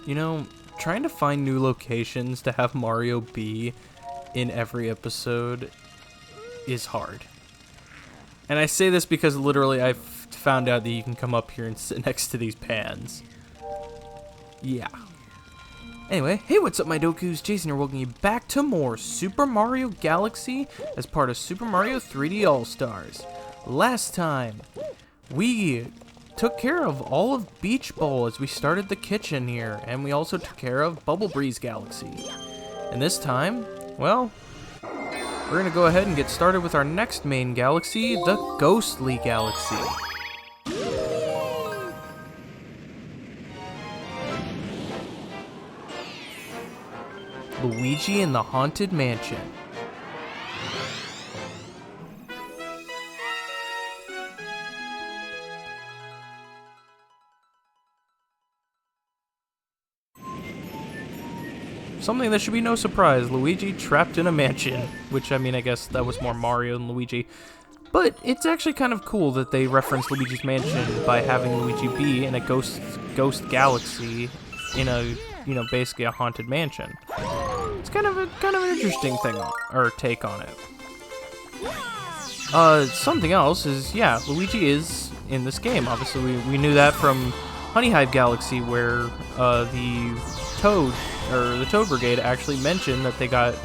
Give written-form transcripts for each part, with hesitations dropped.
You know, trying to find new locations to have Mario be in every episode is hard. And I say this because literally I've found out that you can come up here and sit next to these pans. Yeah. Anyway, hey, what's up, my Dokus? Jason here, welcoming you back to more Super Mario Galaxy as part of Super Mario 3D All-Stars. Last time, we took care of all of Beach Bowl as we started the kitchen here, and we also took care of Bubble Breeze Galaxy. And this time, well, we're gonna go ahead and get started with our next main galaxy, the Ghostly Galaxy. Luigi in the Haunted Mansion. Something that should be no surprise, Luigi trapped in a mansion, which, I mean, I guess that was more Mario than Luigi. But it's actually kind of cool that they referenced Luigi's mansion by having Luigi be in a ghost galaxy in a, you know, basically a haunted mansion. It's kind of an interesting thing, or take on it. Something else is, yeah, Luigi is in this game. Obviously, we knew that from Honey Hive Galaxy, where the Toad Brigade actually mentioned that they got,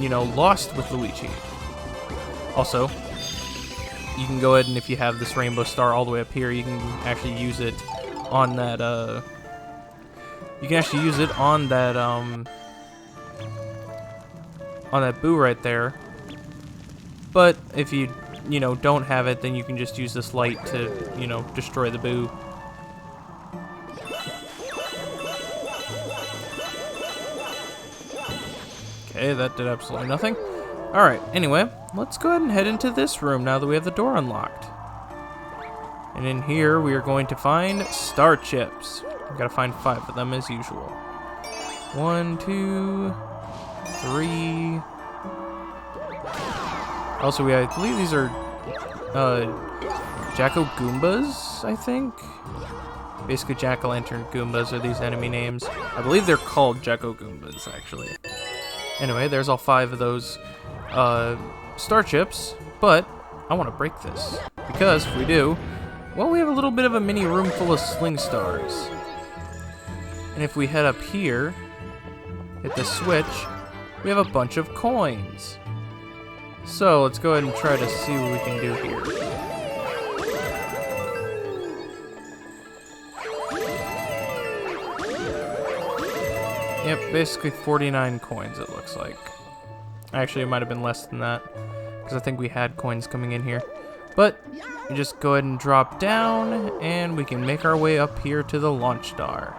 you know, lost with Luigi. Also, you can go ahead and if you have this rainbow star all the way up here, you can actually use it on that, on that boo right there. But if you know, don't have it, then you can just use this light to, you know, destroy the boo. Okay, that did absolutely nothing. Alright, anyway, let's go ahead and head into this room now that we have the door unlocked. And in here, we are going to find star chips. We gotta find 5 of them as usual. 1, 2, 3. Also, I believe these are Jacko Goombas, I think. Basically, Jack-o'-lantern Goombas are these enemy names. I believe they're called Jacko Goombas, actually. Anyway, there's all 5 of those star chips, but I want to break this. Because if we do, well, we have a little bit of a mini room full of sling stars. And if we head up here, hit the switch, we have a bunch of coins. So let's go ahead and try to see what we can do here. Yep, basically 49 coins it looks like. Actually, it might have been less than that, because I think we had coins coming in here. But you just go ahead and drop down, and we can make our way up here to the launch star.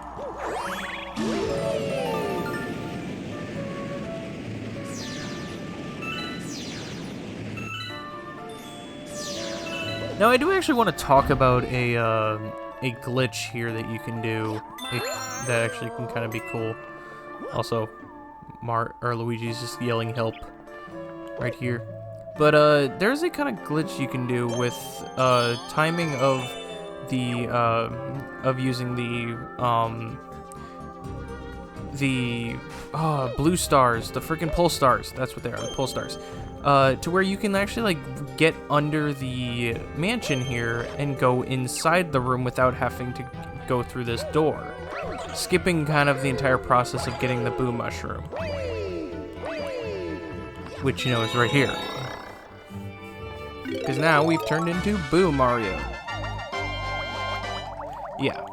Now, I do actually want to talk about a glitch here that you can do that actually can kind of be cool. Also, Luigi's just yelling help right here. But there's a kind of glitch you can do with timing of the using the blue stars, the freaking pole stars. That's what they are, the pole stars. To where you can actually like get under the mansion here and go inside the room without having to go through this door, skipping kind of the entire process of getting the Boo Mushroom, which, you know, is right here. Because now we've turned into Boo Mario. Yeah.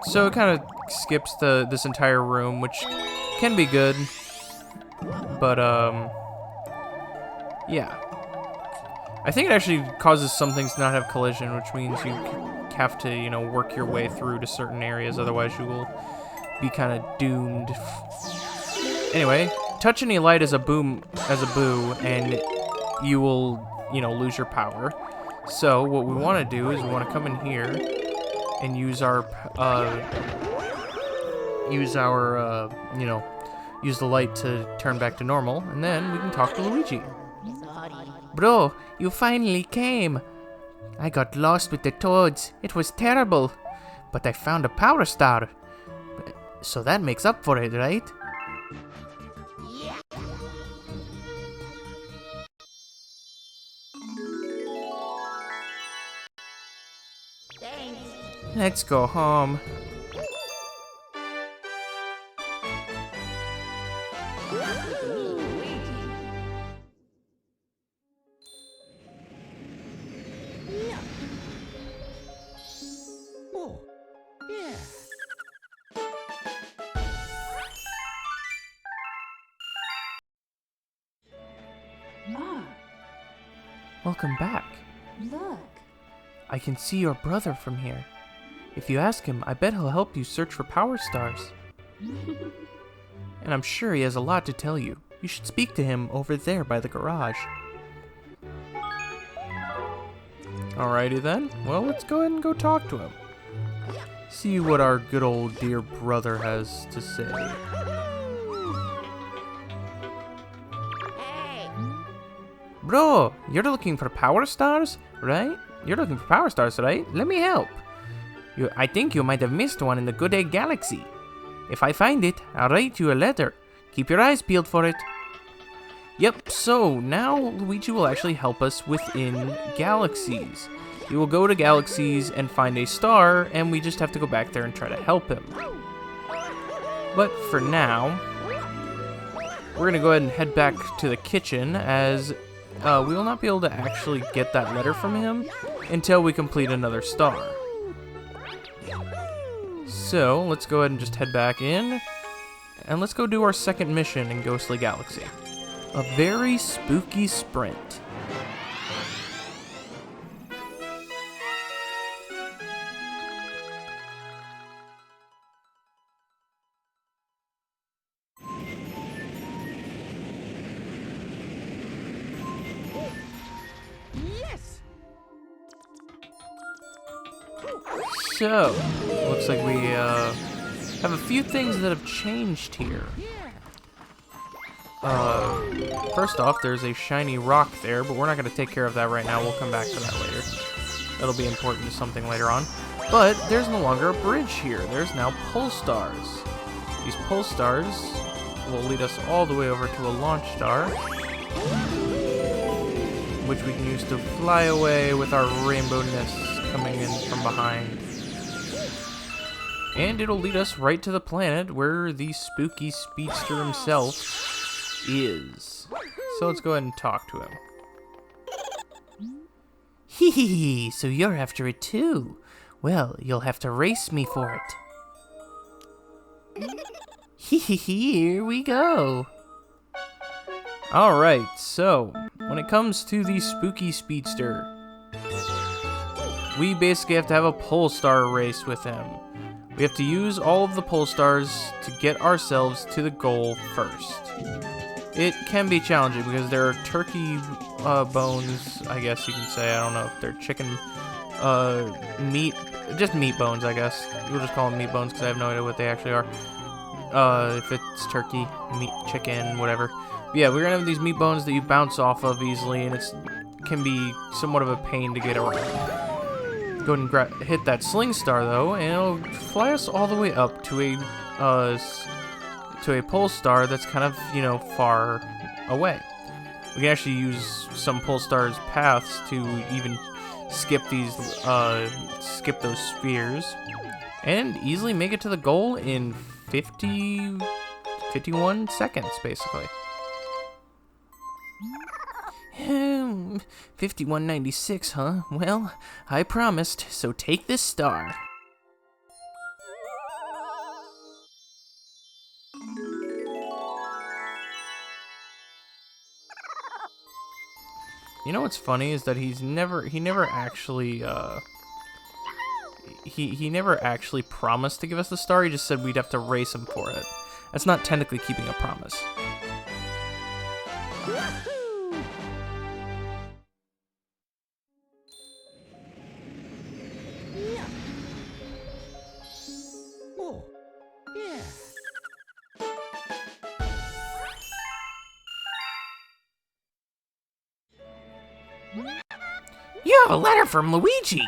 So it kind of skips this entire room, which can be good, but yeah. I think it actually causes some things to not have collision, which means you have to, you know, work your way through to certain areas, otherwise you will be kind of doomed. Anyway, touch any light as a boo, and you will, you know, lose your power. So what we want to do is we want to come in here and use the light to turn back to normal, and then we can talk to Luigi. Bro, you finally came. I got lost with the toads. It was terrible. But I found a power star. So that makes up for it, right? Let's go home. Mom, Welcome back. look. I can see your brother from here. If you ask him, I bet he'll help you search for power stars. And I'm sure he has a lot to tell you. You should speak to him over there by the garage. Alrighty then. Well, let's go ahead and go talk to him. See what our good old dear brother has to say. Bro, you're looking for power stars, right? You're looking for power stars, right? Let me help. I think you might have missed one in the Good Egg Galaxy. If I find it, I'll write you a letter. Keep your eyes peeled for it. Yep, so now Luigi will actually help us within galaxies. We will go to galaxies and find a star, and we just have to go back there and try to help him. But for now, we're going to go ahead and head back to the kitchen, as we will not be able to actually get that letter from him until we complete another star. So, let's go ahead and just head back in, and let's go do our second mission in Ghostly Galaxy. A very spooky sprint. Yes! So, looks like we have a few things that have changed here. First off, there's a shiny rock there, but we're not going to take care of that right now. We'll come back to that later. That'll be important to something later on. But there's no longer a bridge here. There's now pole stars. These pole stars will lead us all the way over to a launch star, which we can use to fly away with our rainbowness coming in from behind. And it'll lead us right to the planet where the spooky speedster himself is. So let's go ahead and talk to him. Hee hee hee, so you're after it too. Well, you'll have to race me for it. Hee hee hee, here we go. Alright, so when it comes to the spooky speedster, we basically have to have a pole star race with him. We have to use all of the pole stars to get ourselves to the goal first. It can be challenging because there are turkey bones, I guess you can say. I don't know if they're chicken meat, just meat bones, I guess. We'll just call them meat bones because I have no idea what they actually are. If it's turkey, meat, chicken, whatever. But yeah, we're gonna have these meat bones that you bounce off of easily, and it can be somewhat of a pain to get around. Go ahead and hit that sling star though, and it'll fly us all the way up to a pole star that's kind of, you know, far away. We can actually use some pole stars' paths to even skip those spheres, and easily make it to the goal in 51 seconds, basically. 5196, huh? Well, I promised, so take this star. You know what's funny is that he never actually promised to give us the star. He just said we'd have to race him for it. That's not technically keeping a promise. You have a letter from Luigi!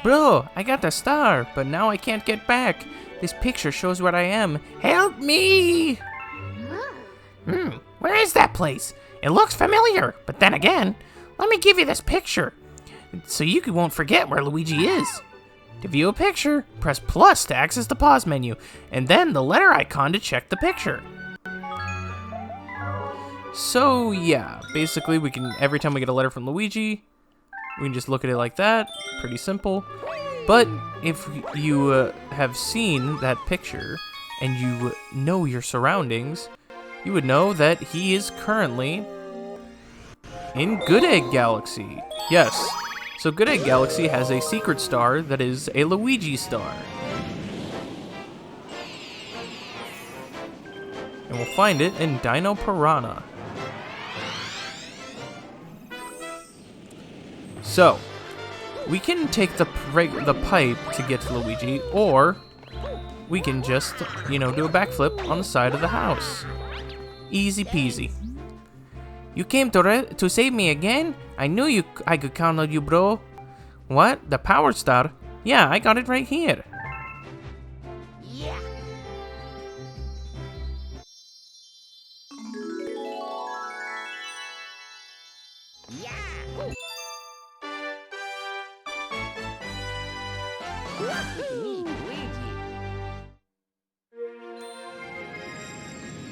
Bro, I got the star, but now I can't get back. This picture shows where I am. Help me! Where is that place? It looks familiar, but then again, let me give you this picture, so you won't forget where Luigi is. To view a picture, press plus to access the pause menu, and then the letter icon to check the picture. So yeah, basically we can, every time we get a letter from Luigi, we can just look at it like that, pretty simple. But if you have seen that picture, and you know your surroundings, you would know that he is currently in Good Egg Galaxy. Yes. So Good Egg Galaxy has a secret star that is a Luigi star. And we'll find it in Dino Piranha. So, we can take the pipe to get to Luigi, or we can just, you know, do a backflip on the side of the house. Easy peasy. You came to save me again? I knew I could count on you, bro. What? The power star? Yeah, I got it right here. Yeah. Yeah. Look at me, Luigi.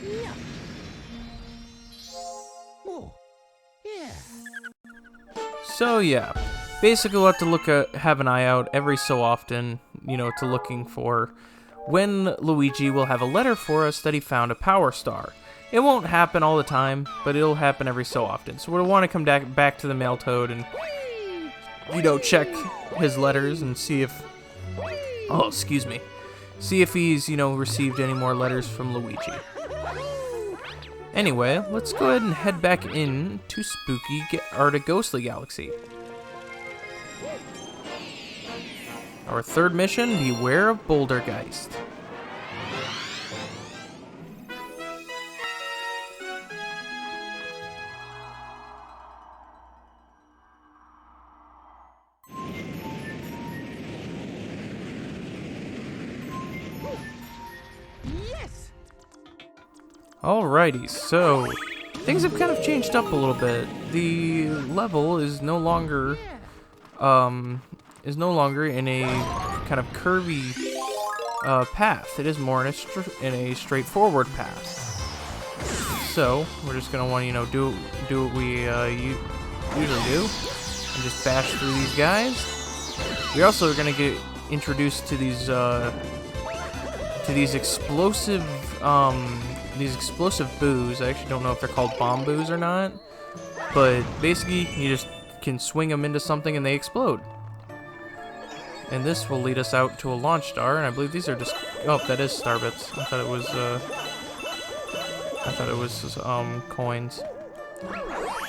Yeah. Oh. Yeah. So yeah, basically we'll have to have an eye out every so often, you know, to looking for when Luigi will have a letter for us that he found a power star. It won't happen all the time, but it'll happen every so often. So we'll want to come back to the mail toad and, you know, check his letters and see if, oh, excuse me, see if he's, you know, received any more letters from Luigi. Anyway, let's go ahead and head back in to to Ghostly Galaxy. Our third mission, Beware of Bouldergeist. Yes. Alrighty, so things have kind of changed up a little bit. The level is no longer in a kind of curvy path. It is more in a straightforward path. So we're just gonna want to, you know, do what we usually do and just bash through these guys. We're also gonna get introduced to these explosive boos. I actually don't know if they're called bomb boos or not, but basically you just can swing them into something and they explode. And this will lead us out to a launch star, and I believe these are just, oh, that is starbits. I thought it was coins.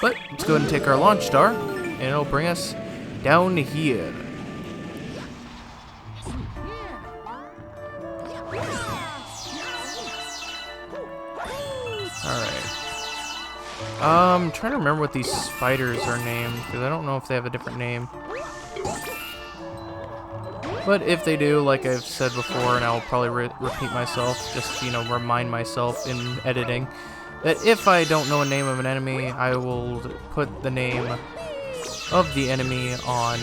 But let's go ahead and take our launch star, and it'll bring us down here. I'm trying to remember what these spiders are named, because I don't know if they have a different name. But if they do, like I've said before, and I'll probably repeat myself, just, you know, remind myself in editing, that if I don't know a name of an enemy, I will put the name of the enemy on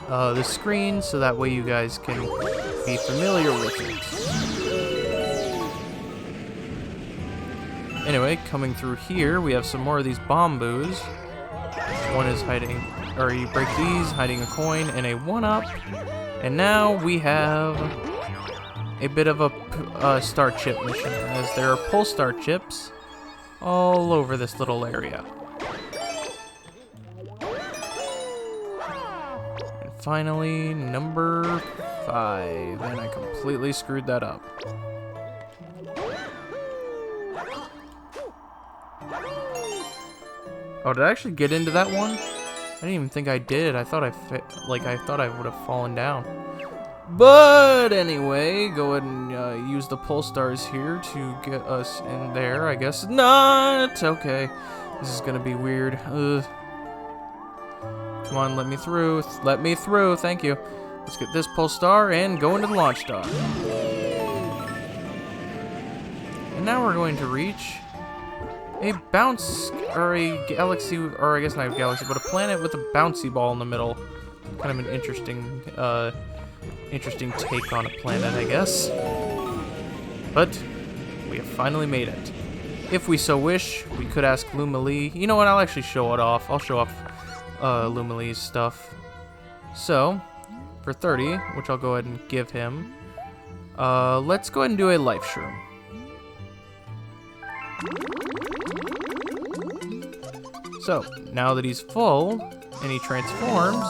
the screen, so that way you guys can be familiar with it. Anyway, coming through here, we have some more of these bomb boos. One is hiding, or you break these, hiding a coin and a 1-up. And now we have a bit of a star chip mission, as there are pulse star chips all over this little area. And finally, number 5, and I completely screwed that up. Oh, did I actually get into that one? I didn't even think I did. I thought I would have fallen down. But anyway, go ahead and use the pulse stars here to get us in there, I guess. Not okay. This is gonna be weird. Ugh. Come on, let me through. Let me through. Thank you. Let's get this pulse star and go into the launch star. now we're going to reach a bounce, or a galaxy, or I guess not a galaxy, but a planet with a bouncy ball in the middle. Kind of an interesting, interesting take on a planet, I guess. But we have finally made it. If we so wish, we could ask Lumily. You know what? I'll actually show it off. I'll show off Lumily's stuff. So, for 30, which I'll go ahead and give him, let's go ahead and do a life shroom. So, now that he's full and he transforms,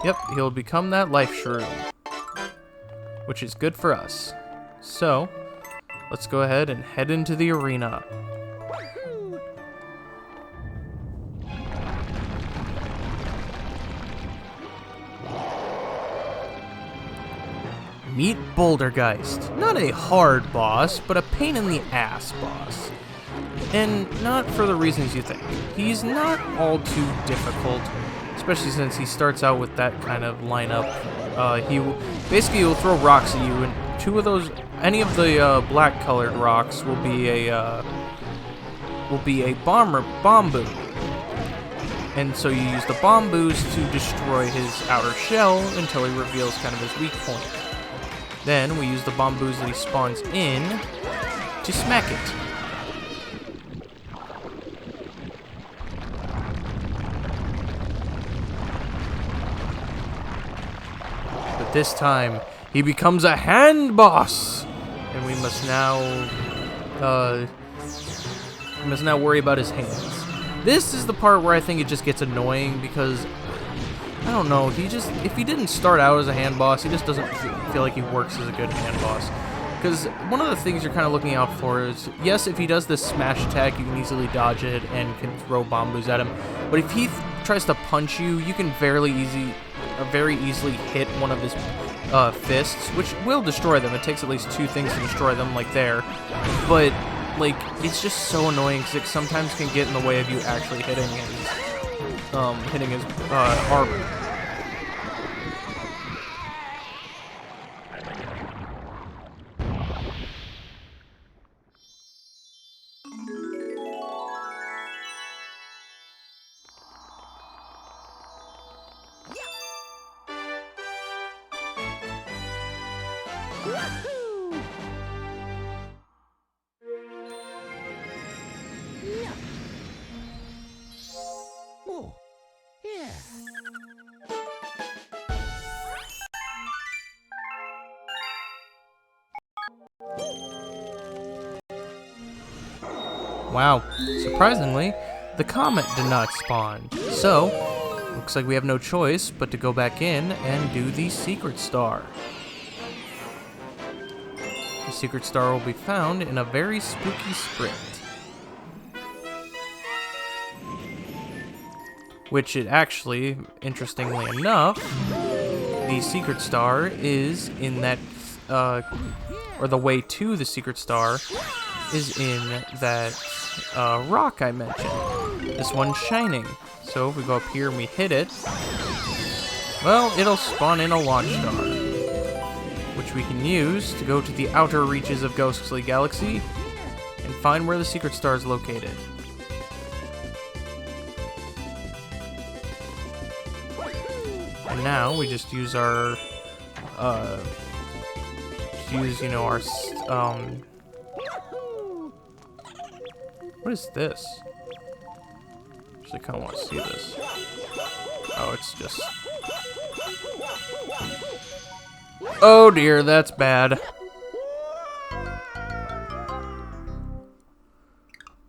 yep, he'll become that life shroom, which is good for us. So, let's go ahead and head into the arena. Meet Bouldergeist. Not a hard boss, but a pain in the ass boss. And not for the reasons you think. He's not all too difficult, especially since he starts out with that kind of lineup. He will throw rocks at you, and two of those, any of the black colored rocks will be a bomb boom. And so you use the bomb boost to destroy his outer shell until he reveals kind of his weak point. Then we use the bomb boost that he spawns in to smack it. But this time, he becomes a hand boss, and we must now worry about his hands. This is the part where I think it just gets annoying because I don't know. If he didn't start out as a hand boss, he just doesn't feel like he works as a good hand boss. Because one of the things you're kind of looking out for is, yes, if he does this smash attack, you can easily dodge it and can throw bomb boos at him. But if he tries to punch you, you can very easily hit one of his fists, which will destroy them. It takes at least 2 things to destroy them, like there. But like, it's just so annoying because it sometimes can get in the way of you actually hitting his armor. Wahoo! Yeah. Oh, yeah. Wow, surprisingly, the comet did not spawn. So, looks like we have no choice but to go back in and do the secret star. The secret star will be found in a very spooky sprint. Which it actually, interestingly enough, the secret star is in that, or the way to the secret star is in that rock I mentioned. This one's shining. So if we go up here and we hit it, well, it'll spawn in a launch star, which we can use to go to the outer reaches of Ghostly Galaxy and find where the secret star is located. And now we just use our, what is this? Actually, kind of want to see this. Oh, it's just... Oh dear, that's bad.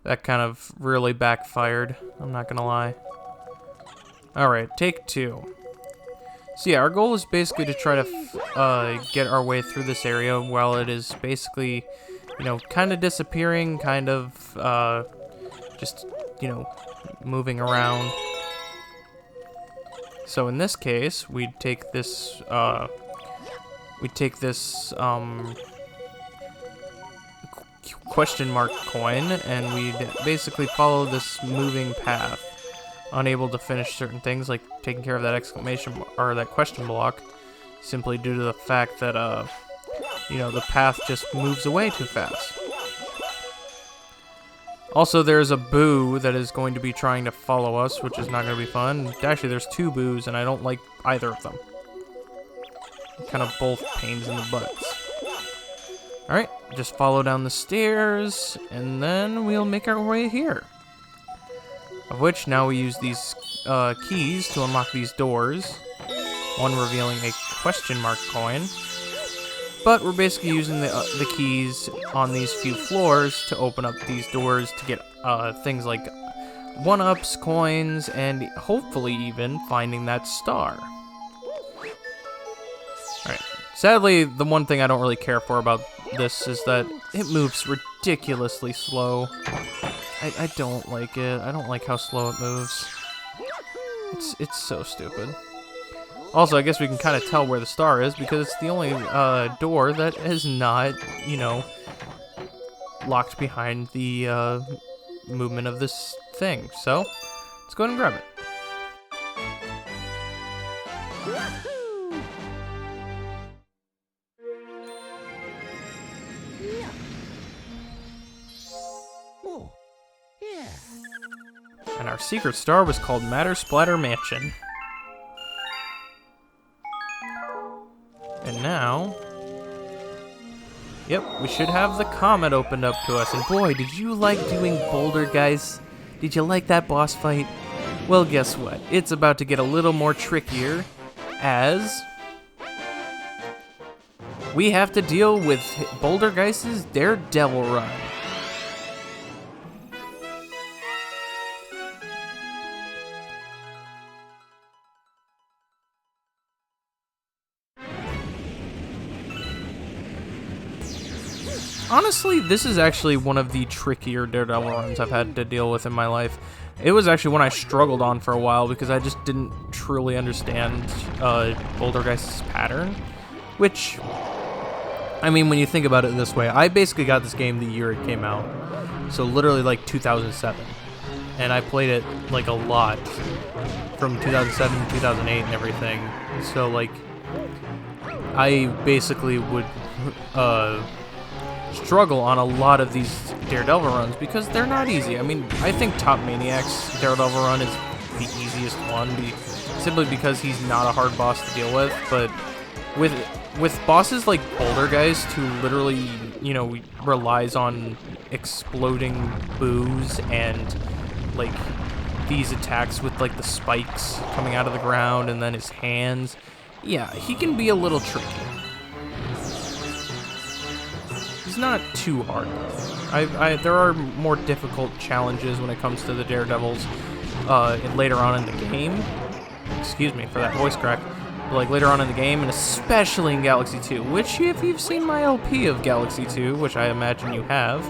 That kind of really backfired, I'm not gonna lie. Alright, take 2. So yeah, our goal is basically to try to get our way through this area while it is basically, kind of disappearing, kind of just, moving around. So in this case, we'd take this, question mark coin, and we'd basically follow this moving path. Unable to finish certain things, like taking care of that that question block, simply due to the fact that, the path just moves away too fast. Also, there's a boo that is going to be trying to follow us, which is not going to be fun. Actually, there's 2 boos, and I don't like either of them. Kind of both pains in the butts. Alright, just follow down the stairs, and then we'll make our way here. Of which, now we use these keys to unlock these doors. One revealing a question mark coin. But we're basically using the keys on these few floors to open up these doors to get things like 1-ups, coins, and hopefully even finding that star. Alright. Sadly, the one thing I don't really care for about this is that it moves ridiculously slow. I don't like it. I don't like how slow it moves. It's so stupid. Also, I guess we can kind of tell where the star is because it's the only door that is not, you know, locked behind the movement of this thing. So, let's go ahead and grab it. Oh, yeah. And our secret star was called Matter Splatter Mansion. And now, yep, we should have the comet opened up to us. And boy, did you like doing Boulder, guys? Did you like that boss fight? Well, guess what? It's about to get a little more trickier as we have to deal with Bouldergeist's Daredevil run. Honestly, this is actually one of the trickier Daredevil runs I've had to deal with in my life. It was actually one I struggled on for a while because I just didn't truly understand Bouldergeist's pattern. Which, I mean, when you think about it this way, I basically got this game the year it came out. So literally like 2007. And I played it like a lot from 2007 to 2008 and everything. So like, I basically would struggle on a lot of these Daredevil runs because they're not easy. I mean, I think Top Maniac's Daredevil run is the easiest one, simply because he's not a hard boss to deal with. But with bosses like Bouldergeist, who literally, you know, relies on exploding boos and like these attacks with like the spikes coming out of the ground and then his hands, yeah, he can be a little tricky. He's not too hard. There are more difficult challenges when it comes to the Daredevils later on in the game. Excuse me for that voice crack. But like later on in the game, and especially in Galaxy 2, which if you've seen my LP of Galaxy 2, which I imagine you have,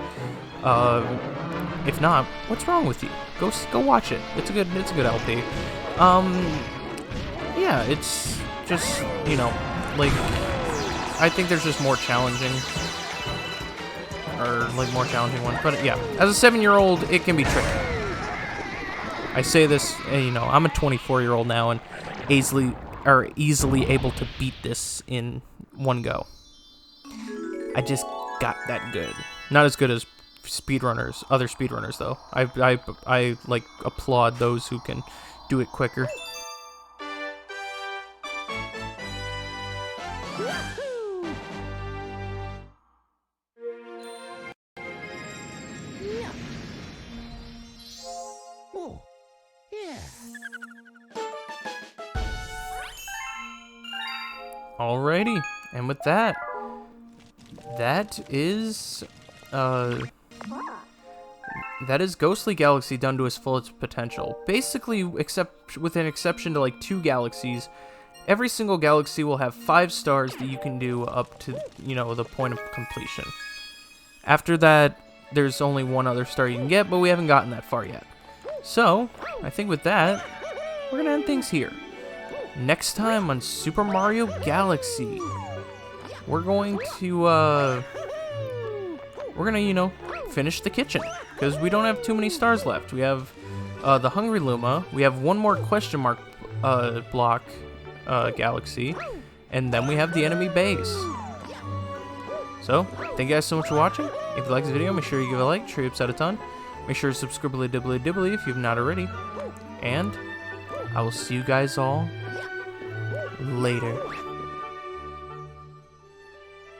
if not, what's wrong with you? Go watch it. It's a good LP. Yeah, it's just, you know, like, I think there's just more challenging ones. But yeah, as a 7-year-old, it can be tricky. I say this, you know, I'm a 24-year-old now and easily able to beat this in one go. I just got that good. Not as good as other speedrunners though. I like applaud those who can do it quicker. Oh, yeah. Alrighty, and with that is Ghostly Galaxy done to its fullest potential. Basically, except with an exception to like 2 galaxies, every single galaxy will have 5 stars that you can do up to, you know, the point of completion. After that, there's only 1 other star you can get, but we haven't gotten that far yet. So, I think with that, we're gonna end things here. Next time on Super Mario Galaxy, we're going to, you know, finish the kitchen, because we don't have too many stars left. We have the Hungry Luma, we have 1 more question mark block galaxy, and then we have the enemy base. So, thank you guys so much for watching. If you like this video, make sure you give it a like, sure you helps out a ton. Make sure to subscribe dibbly if you've not already. And I will see you guys all later.